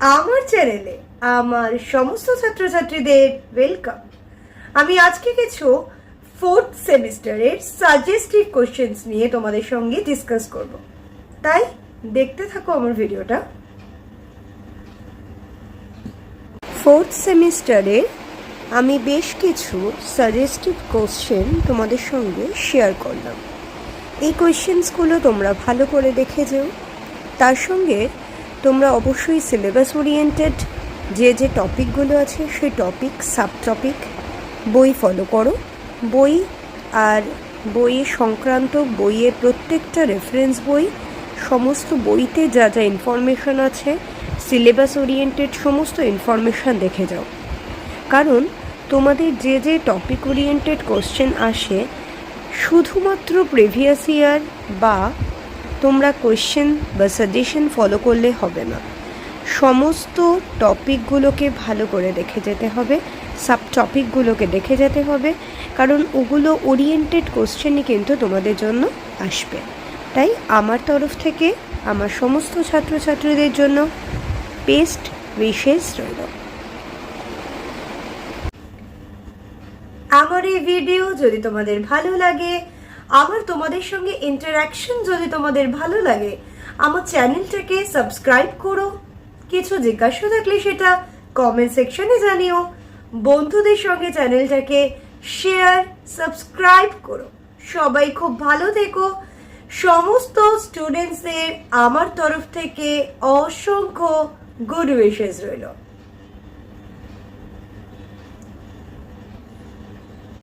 আমার চ্যানেলে আমার সমস্ত ছাত্রছাত্রীদের ওয়েলকাম। আমি আজকে কিছু ফোর্থ সেমিস্টারের সাজেস্টিভ কোশ্চেন্স নিয়ে তোমাদের সঙ্গে ডিসকাস করব, তাই দেখতে থাকো আমার ভিডিওটা। ফোর্থ সেমিস্টারে আমি বেশ কিছু সাজেস্টিভ কোশ্চেন তোমাদের সঙ্গে শেয়ার করলাম। এই কোয়েশ্চেন্সগুলো তোমরা ভালো করে দেখে যাও। তার সঙ্গে তোমরা অবশ্যই সিলেবাস ওরিয়েন্টেড যে টপিকগুলো আছে সেই টপিক, সাব টপিক বই ফলো করো। বই আর বইয়ে সংক্রান্ত বইয়ের প্রত্যেকটা রেফারেন্স বই, সমস্ত বইতে যা যা ইনফরমেশান আছে সিলেবাস ওরিয়েন্টেড সমস্ত ইনফরমেশান দেখে যাও। কারণ তোমাদের যে টপিক ওরিয়েন্টেড কোশ্চেন আসে শুধুমাত্র প্রিভিয়াস ইয়ার বা তোমরা কোয়েশ্চেন বা সাজেশন ফলো করলে হবে না, সমস্ত টপিকগুলোকে ভালো করে দেখে যেতে হবে, সাব টপিকগুলোকে দেখে যেতে হবে, কারণ ওগুলো ওরিয়েন্টেড কোশ্চেনই কিন্তু তোমাদের জন্য আসবে। তাই আমার তরফ থেকে আমার সমস্ত ছাত্রছাত্রীদের জন্য বেস্ট উইশেস রইল। আমার এই ভিডিও যদি তোমাদের ভালো লাগে, আমার তোমাদের সঙ্গে ইন্টারাকশন যদি তোমাদের ভালো লাগে, আমার চ্যানেলটাকে সাবস্ক্রাইব করো। কিছু জিজ্ঞাসা থাকলে সেটা কমেন্ট সেকশনে জানিও। বন্ধুদের সঙ্গে চ্যানেলটাকে শেয়ার, সাবস্ক্রাইব করো। সবাই খুব ভালো থেকো। সমস্ত স্টুডেন্টসদের আমার তরফ থেকে অসংখ্য গুড উইশেস রইল।